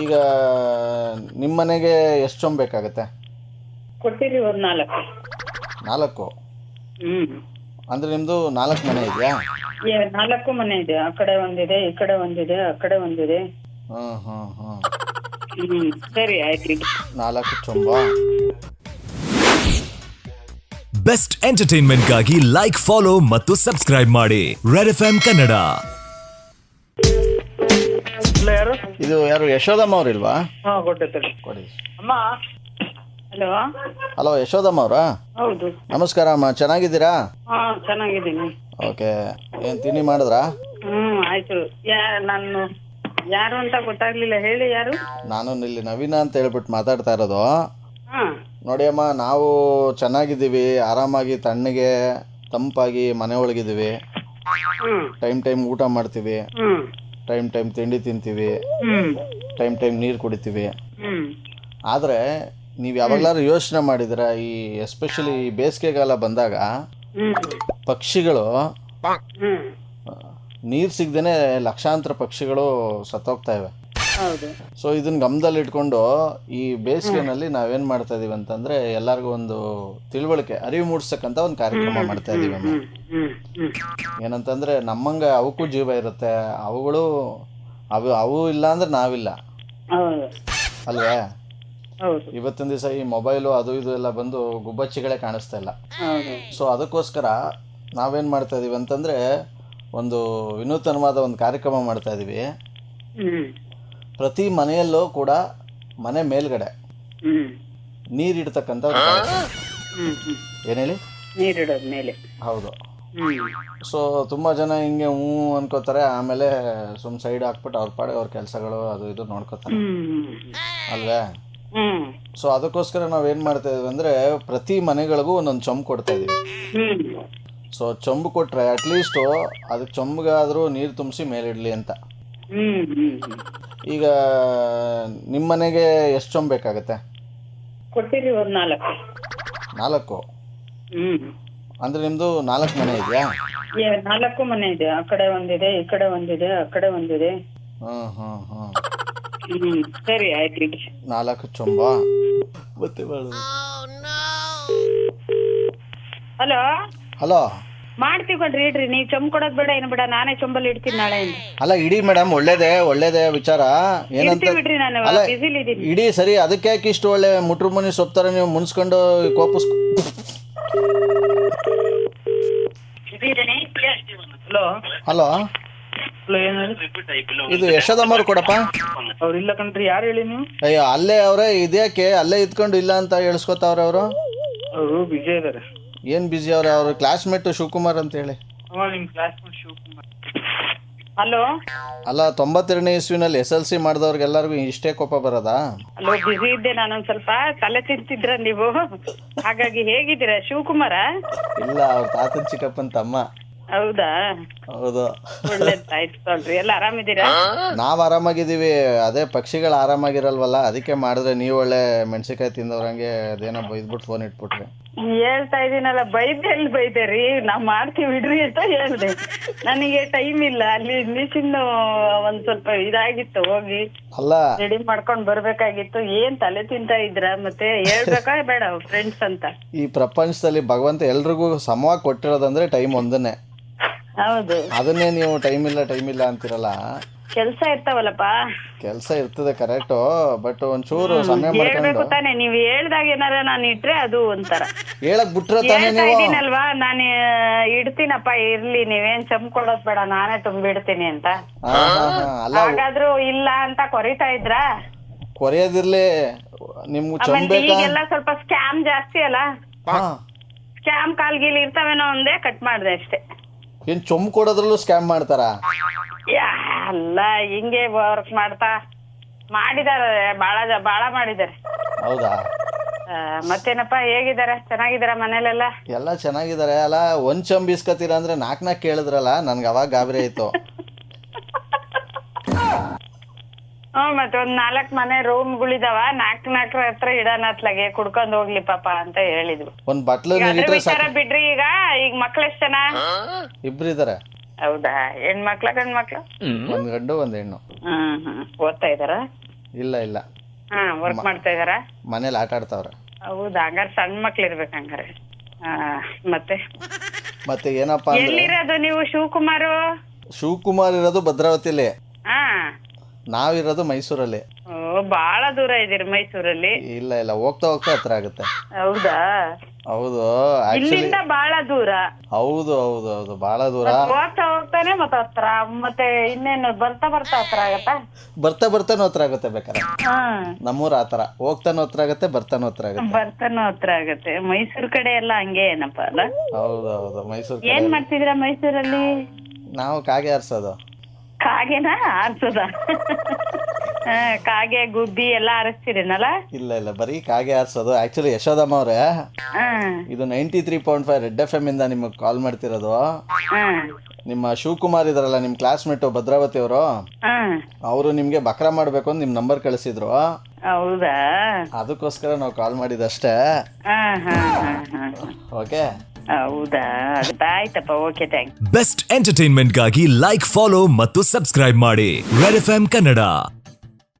ಈಗ ನಿಮ್ಮ ಮನೆಗೆ ಎಷ್ಟು ಚೊಂಬು ಬೇಕಾಗತ್ತೆ? ಕೊಟ್ಟಿರಿ ಒಂದು 4. 4? ಹ್ಮ್. ಅಂದರೆ ನಿಮ್ಮದು 4 ಮನೆ ಇದೆಯಾ? 4 ಮನೆ ಇದೆ. ಆ ಕಡೆ ಒಂದಿದೆ, ಈ ಕಡೆ ಒಂದಿದೆ, ಆ ಕಡೆ ಒಂದಿದೆ. ಹಾಂ ಹಾಂ ಹಾಂ. ಸರಿ ಆಯ್ತು. 4 ಚೊಂಬಾ? ಬೆಸ್ಟ್ ಎಂಟರ್ಟೈನ್ಮೆಂಟ್ಗಾಗಿ ಲೈಕ್, ಫಾಲೋ ಮತ್ತು ಸಬ್ಸ್ಕ್ರೈಬ್ ಮಾಡಿ ರೆಡ್ ಎಫ್ಎಂ ಕನ್ನಡ. ಯಾರು? ಇದು ಯಾರು, ಯಶೋದಮ್ಮ ಅವ್ರಿಲ್ವಾ? ಹಾಂ, ಕೊಟ್ಟೈತೆ ಕೊಡಿ. ಅಮ್ಮ. ಹಲೋ. ಹಲೋ, ಯಶೋದಮ್ಮ ಅವರಾ? ಹೌದು. ನಮಸ್ಕಾರ ಅಮ್ಮ, ಚೆನ್ನಾಗಿದ್ದೀರಾ? ಹಾಂ, ಚೆನ್ನಾಗಿದ್ದೀನಿ. ಓಕೆ, ಏನು ತಿಂಡಿ ಮಾಡಿದ್ರಾ? ಆಯ್ತು. ನಾನು ಯಾರು ಅಂತ ಗೊತ್ತಾಗ್ಲಿಲ್ಲ, ಹೇಳಿ ಯಾರು? ನಾನು ಇಲ್ಲಿ ನವೀನ ಅಂತ ಹೇಳ್ಬಿಟ್ಟು ಮಾತಾಡ್ತಾ ಇರೋದು. ಹಾಂ. ನೋಡಿ ಅಮ್ಮ, ನಾವು ಚೆನ್ನಾಗಿದ್ದೀವಿ, ಆರಾಮಾಗಿ ತಣ್ಣಗೆ ತಂಪಾಗಿ ಮನೆ ಒಳಗಿದ್ದೀವಿ. ಟೈಮ್ ಊಟ ಮಾಡ್ತೀವಿ, ಟೈಮ್ ತಿಂಡಿ ತಿಂತೀವಿ, ಟೈಮ್ ನೀರು ಕುಡಿತೀವಿ. ಆದರೆ ನೀವು ಯಾವಾಗಲಾದ್ರೂ ಯೋಚನೆ ಮಾಡಿದ್ರೆ, ಈ ಎಸ್ಪೆಷಲಿ ಈ ಬೇಸಿಗೆಗಾಲ ಬಂದಾಗ ಪಕ್ಷಿಗಳು ನೀರು ಸಿಗದೇನೆ ಲಕ್ಷಾಂತರ ಪಕ್ಷಿಗಳು ಸತ್ತೋಗ್ತಾ ಇವೆ. ಸೊ ಇದನ್ನ ಗಮನದಲ್ಲಿ ಇಟ್ಕೊಂಡು ಈ ಬೇಸಿಗೆನಲ್ಲಿ ನಾವೇನು ಮಾಡ್ತಾ ಇದೀವಿ ಅಂತಂದರೆ, ಎಲ್ಲರಿಗೂ ಒಂದು ತಿಳುವಳಿಕೆ, ಅರಿವು ಮೂಡಿಸ್ತಕ್ಕಂಥ ಒಂದು ಕಾರ್ಯಕ್ರಮ ಮಾಡ್ತಾ ಇದ್ದೀವಿ ಅಮ್ಮ. ಏನಂತಂದರೆ, ನಮ್ಮಂಗೆ ಅವಕ್ಕೂ ಜೀವ ಇರುತ್ತೆ, ಅವುಗಳು ಅವು ಇಲ್ಲ ಅಂದರೆ ನಾವಿಲ್ಲ ಅಲ್ವೇ? ಇವತ್ತಿನ ದಿವಸ ಈ ಮೊಬೈಲು ಅದು ಇದು ಎಲ್ಲ ಬಂದು ಗುಬ್ಬಚ್ಚಿಗಳೇ ಕಾಣಿಸ್ತಾ ಇಲ್ಲ. ಸೊ ಅದಕ್ಕೋಸ್ಕರ ನಾವೇನು ಮಾಡ್ತಾ ಇದೀವಿ ಅಂತಂದರೆ, ಒಂದು ವಿನೂತನವಾದ ಒಂದು ಕಾರ್ಯಕ್ರಮ ಮಾಡ್ತಾ ಇದ್ದೀವಿ. ಪ್ರತಿ ಮನೆಯಲ್ಲೂ ಕೂಡ ಮನೆ ಮೇಲ್ಗಡೆ ನೀರಿಡ್ತಕ್ಕಂಥ ಏನು ಹೇಳಿ, ನೀರಿಡೋದ್ ಮೇಲೆ. ಹೌದು. ಸೊ ತುಂಬ ಜನ ಹಿಂಗೆ ಅನ್ಕೋತಾರೆ, ಆಮೇಲೆ ಸುಮ್ ಸೈಡ್ ಹಾಕ್ಬಿಟ್ಟು ಅವ್ರ ಪಾಡಿಗೆ ಅವ್ರ ಕೆಲಸಗಳು ಅದು ಇದು ನೋಡ್ಕೋತಾರೆ ಅಲ್ವೇ? ಸೊ ಅದಕ್ಕೋಸ್ಕರ ನಾವೇನು ಮಾಡ್ತಾ ಇದೀವಿ ಅಂದರೆ, ಪ್ರತಿ ಮನೆಗಳಿಗೂ ಒಂದೊಂದು ಚೊಂಬು ಕೊಡ್ತಾ ಇದೀವಿ. ಸೊ ಚೊಂಬು ಕೊಟ್ಟರೆ ಅಟ್ಲೀಸ್ಟು ಅದಕ್ಕೆ ಚೊಂಬುಗಾದರೂ ನೀರು ತುಂಬಿಸಿ ಮೇಲಿಡಲಿ ಅಂತ. ಈಗ ನಿಮ್ಮ ಮನೆಗೆ ಎಷ್ಟು ಚೊಂಬು ಬೇಕಾಗತ್ತೆ? ಕೊಟ್ಟಿರಿ ಒಂದು 4. 4? ಅಂದರೆ ನಿಮ್ಮದು 4 ಮನೆ ಇದೆಯಾ? 4 ಮನೆ ಇದೆ. ಆ ಕಡೆ ಒಂದಿದೆ, ಈ ಕಡೆ ಒಂದಿದೆ, ಆ ಕಡೆ ಒಂದಿದೆ. ಹಾಂ. ಸರಿ ಆಯ್ತು. 4 ಚೊಂಬಾ? ಮತ್ತೆ ಹಲೋ. ಹಲೋ, ಮಾಡ್ತೀವಿ ಕೊಡ್ರಿ, ಇಡ್ರಿ. ನೀವು ಚೊಂಬು ಕೊಡೋದು ಬೇಡ, ಏನು ಬೇಡ, ನಾನೇ ಚೊಂಬಲ್ಲಿ ಇಡ್ತೀನಿ ನಾಳೆಯಿಂದ. ಅಲ್ಲ ಇಡೀ ಮೇಡಮ್, ಒಳ್ಳೇದೇ ವಿಚಾರ. ಏನಂತ ಬಿಡ್ರಿ, ನಾನು ಅಲ್ಲ ಬಿಸಿಲಿದ್ದೀನಿ. ಇಡೀ ಸರಿ, ಅದಕ್ಕೆ ಯಾಕೆ ಇಷ್ಟು ಒಳ್ಳೆ ಮುಟ್ರು ಮುನಿ ಸೊಪ್ತಾರೆ ನೀವು ಮುನ್ಸ್ಕೊಂಡು ಕೋಪಿಸ್ಕೊ. ಹಲೋ. ಹಲೋ, ಇದು ಯಶೋದಮ್ಮ ಅವ್ರು ಕೊಡಪ್ಪ. ಅವ್ರು ಇಲ್ಲ ಕಣ್ರಿ, ಯಾರು ಹೇಳಿ ನೀವು? ಅಯ್ಯೋ, ಅಲ್ಲೇ ಅವ್ರೆ, ಇದ್ಯಾಕೆ ಅಲ್ಲೇ ಇದ್ಕೊಂಡು ಇಲ್ಲ ಅಂತ ಹೇಳ್ಸ್ಕೊತಾವ್ರೆ ಅವರು. ಅವರು ಬಿಜಿ ಇದಾರೆ. ಏನು ಬಿಜಿ ಅವ್ರೆ? ಅವ್ರ ಕ್ಲಾಸ್ಮೇಟ್ ಶಿವಕುಮಾರ್ ಅಂತ ಹೇಳಿ. ನಿಮ್ಮ ಕ್ಲಾಸ್ಮೇಟ್ ಶಿವಕುಮಾರ್. ಹಲೋ. ಅಲ್ಲ, 92ನೇ ಇಸ್ವಿನಲ್ಲಿ SLC ಮಾಡಿದವ್ರಿಗೆಲ್ಲರಿಗೂ ಇಷ್ಟೇ ಕೋಪ ಬರೋದಾ? ಹಲೋ, ಬಿಜಿ ಇದ್ದೆ ನಾನೊಂದು ಸ್ವಲ್ಪ. ತಲೆ ತಿಂತಿದ್ರ ನೀವು, ಹಾಗಾಗಿ. ಹೇಗಿದ್ದೀರಾ? ಶಿವಕುಮಾರ? ಇಲ್ಲ, ಅವ್ರ ತಾತನ ಚಿಕ್ಕಪ್ಪನ ತಮ್ಮ. ಹೌದಾ? ಹೌದು. ಒಳ್ಳೇದಾಯ್ತು ನೋಡ್ರಿ. ಎಲ್ಲ ಆರಾಮಿದ್ದೀರಾ? ನಾವ್ ಆರಾಮಾಗಿದ್ದೀವಿ. ಅದೇ ಪಕ್ಷಿಗಳು ಆರಾಮಾಗಿರಲ್ವಲ್ಲ, ಅದಕ್ಕೆ ಮಾಡಿದ್ರೆ ನೀವು ಒಳ್ಳೆ ಮೆಣಸಿನ್ಕಾಯಿ ತಿಂದವ್ರಂಗೆ ಅದೇನೋ ಬೈದ್ಬಿಟ್ಟು ಫೋನ್ ಇಟ್ಬಿಟ್ರಿ. ಹೇಳ್ತಾ ಇದೀನಲ್ಲ, ಎಲ್ಲಿ ಬೈದೇರಿ? ನಾವ್ ಮಾಡ್ತೀವಿ ಬಿಡ್ರಿ ಅಂತ ಹೇಳ್ದೆ. ನನಗೆ ಟೈಮ್ ಇಲ್ಲ, ಅಲ್ಲಿ ಮಿಷಿನ್ ಒಂದ್ ಸ್ವಲ್ಪ ಇದಾಗಿತ್ತು, ಹೋಗಿ ಅಲ್ಲ ರೆಡಿ ಮಾಡ್ಕೊಂಡ್ ಬರ್ಬೇಕಾಗಿತ್ತು. ಏನ್ ತಲೆ ತಿಂತಾ ಇದ್ರ? ಮತ್ತೆ ಹೇಳ್ಬೇಕಾ ಬೇಡ ಫ್ರೆಂಡ್ಸ್ ಅಂತ? ಈ ಪ್ರಪಂಚದಲ್ಲಿ ಭಗವಂತ ಎಲ್ರಿಗೂ ಸಮವಾಗಿ ಕೊಟ್ಟಿರೋದಂದ್ರೆ ಟೈಮ್ ಒಂದನ್ನೇ. ಹೌದು. ಅದನ್ನೇ ನೀವು ಟೈಮ್ ಇಲ್ಲ ಅಂತಿರಲ್ಲ. ಕೆಲ್ಸ ಇರ್ತಾವಲ್ಲಪ್ಪ. ಕೆಲಸ ಇರ್ತದೆ, ಕರೆಕ್ಟು. ಬಟ್ ಒಂಚೂರು ಸಮಯ ಮಾಡ್ಕೊಂಡು ತಾನೆ. ನೀವ್ ಹೇಳ್ದಾಗ ಏನಾರ ನಾನು ಇಟ್ರೆ ಅದು ಒಂಥರ ಹೇಳಕ್ ಬಿಟ್ರೆ ತಾನೇ ನೀವು. ಇದೀನಲ್ವಾ, ನಾನು ಇಡ್ತೀನಪ್ಪ, ಇರ್ಲಿ, ನೀವೇನ್ ಚಂಪ್ ಕೊಡೋದ್ ಬೇಡ, ನಾನೇ ತುಂಬಿಡ್ತೀನಿ ಅಂತ. ಹಾಗಾದ್ರೂ ಇಲ್ಲ ಅಂತ ಕೊರಿತಾ ಇದ್ರ? ಕೊರೆಯೋದಿರ್ಲಿ, ನಿಮ್ಗೆ ಚೊಂಬೇಕಾ? ಈಗೆಲ್ಲ ಸ್ವಲ್ಪ ಸ್ಕ್ಯಾಮ್ ಜಾಸ್ತಿ ಅಲ್ಲ, ಸ್ಕ್ಯಾಮ್ ಕಾಲ್ಗೀಲ್ ಇರ್ತಾವೇನೋ ಒಂದೇ ಕಟ್ ಮಾಡ್ದೆ ಅಷ್ಟೇ. ಏನ್ ಚೊಂಬು ಕೊಡೋದ್ರಲ್ಲೂ ಸ್ಕ್ಯಾಮ್ ಮಾಡ್ತಾರಾ? ಅಲ್ಲ, ಹಿಂಗೆ ವರ್ಕ್ ಮಾಡಿದಾರೆ, ಬಾಳ ಮಾಡಿದಾರೆ. ಹೌದಾ? ಮತ್ತೇನಪ್ಪ, ಹೇಗಿದಾರೆ? ಚೆನ್ನಾಗಿದಾರ ಮನೇಲೆಲ್ಲ? ಎಲ್ಲ ಚೆನ್ನಾಗಿದ್ದಾರೆ. ಅಲ್ಲ, ಒಂದ್ ಚಂಬ್ ಇಸ್ಕತ್ತೀರಾ ಅಂದ್ರೆ 4 ಕೇಳಿದ್ರಲ್ಲ, ನನ್ಗೆ ಅವಾಗ ಗಾಬರಿ ಆಯ್ತು. ಮತ್ತೆ ಒಂದ್ 4 ಮನೆ ರೂಮ್ಗಳಿದಾವ, 4 ಹತ್ರ ಇಡೋಣ ಅತ್ಲಾಗೆ, ಕುಡ್ಕೊಂಡ್ ಹೋಗ್ಲಿ ಪಾಪ ಅಂತ ಹೇಳಿದ್ವು. ಒಂದ್ ಬಟ್ಲು ವಿಚಾರ ಬಿಡ್ರಿ. ಈಗ ಮಕ್ಳು ಎಷ್ಟ್ ಜನ? ಇಬ್ರು ಇದಾರೆ. ಹೌದಾ? ಹೆಣ್ಮಕ್ಳ ಗಂಡ್ಮಕ್ಳು? ಒಂದ್ ಗಂಡು ಒಂದ್ ಹೆಣ್ಣು. ಓದ್ತಾ ಇದಾರ? ಇಲ್ಲ ಇಲ್ಲ, ಹಾ ವರ್ಕ್ ಮಾಡ್ತಾ ಇದಾರಾ? ಮನೇಲಿ ಆಟ ಆಡ್ತಾವ್ರೆ. ಹೌದಾ, ಹಂಗಾರೆ ಸಣ್ಣ ಮಕ್ಳು ಇರ್ಬೇಕು ಹಂಗಾರೆ. ಮತ್ತೆ ಮತ್ತೆ ಏನಪ್ಪಾ ಅಂದ್ರೆ ಎಲ್ಲಿರೋದು ನೀವು ಶಿವಕುಮಾರು? ಶಿವಕುಮಾರ್ ಇರೋದು ಭದ್ರಾವತಿಲಿ, ಹಾ, ನಾವಿರೋದು ಮೈಸೂರಲ್ಲಿ. ಓ ಬಾಳ ದೂರ ಇದೀರಿ ಮೈಸೂರಲ್ಲಿ. ಇಲ್ಲ ಇಲ್ಲ, ಹೋಗ್ತಾ ಹೋಗ್ತಾ ಹತ್ರ ಆಗುತ್ತೆ. ಹೌದಾ, ಹೌದು ಆಕ್ಚುಲಿ, ಇಲ್ಲಿಂದ ಬಾಳ ದೂರ. ಹೌದು ಹೌದು ಹೌದು, ಬಹಳ ದೂರ. ಹೋಗ್ತಾ ಹೋಗ್ತಾನೆ ಮತ್ತೆ ಹತ್ರ, ಮತ್ತೆ ಇನ್ನೇನು ಬರ್ತಾ ಬರ್ತಾ ಹತ್ರ ಆಗತ್ತಾ? ಬರ್ತಾ ಬರ್ತಾನು ಹತ್ರ ಆಗುತ್ತೆ ಬೇಕಾದ್ರೆ. ಹಾ, ನಮ್ಮೂರ ಆತರ ಹೋಗ್ತಾನು ಹತ್ರ ಆಗುತ್ತೆ, ಬರ್ತಾನು ಹತ್ರ ಆಗುತ್ತೆ. ಬರ್ತಾನು ಹತ್ರ ಆಗತ್ತೆ. ಮೈಸೂರ್ ಕಡೆ ಎಲ್ಲ ಹಂಗೆ ಏನಪ್ಪ ಅಲ್ಲ? ಹೌದು ಹೌದು, ಮೈಸೂರು ಏನ್ ಮಾಡ್ತಿದ್ರ ಮೈಸೂರಲ್ಲಿ? ನಾವು ಕಾಗೆ ಆರ್ಸೋದು. ಕಾಗೆನಾ ಆರ್ಸೋದ? ಕಾಗೆ ಗುಬ್ಬಿ ಎಲ್ಲ ಆರಿಸ್ತೀರೇನಲ್ಲ? ಇಲ್ಲ ಇಲ್ಲ, ಬರೀ ಕಾಗೆ ಆರ್ಸೋದು. ಆಕ್ಚುಲಿ ಯಶೋದಮ್ಮ ಅವ್ರೆ, ಇದು 93.5 ರೆಡ್ FM ಇಂದ ನಿಮಗೆ ಕಾಲ್ ಮಾಡ್ತಿರೋದು. ನಿಮ್ಮ ಶಿವಕುಮಾರ್ ಇದಾರಲ್ಲ, ನಿಮ್ ಕ್ಲಾಸ್ಮೇಟ್ ಭದ್ರಾವತಿ ಅವರು, ಅವರು ನಿಮ್ಗೆ ಬಕ್ರಾ ಮಾಡ್ಬೇಕು ಅಂತ ನಿಮ್ ನಂಬರ್ ಕಳಿಸಿದ್ರು. ಹೌದಾ, ಅದಕ್ಕೋಸ್ಕರ ನಾವು ಕಾಲ್ ಮಾಡಿದಷ್ಟೇ. ಓಕೆ, ಹೌದಾ, ಆಯ್ತಪ್ಪ, ಓಕೆ, ಥ್ಯಾಂಕ್ಸ್. ಬೆಸ್ಟ್ ಎಂಟರ್ಟೈನ್ಮೆಂಟ್ಗಾಗಿ ಲೈಕ್, ಫಾಲೋ ಮತ್ತು ಸಬ್ಸ್ಕ್ರೈಬ್ ಮಾಡಿ ರೆಡ್ FM ಕನ್ನಡ.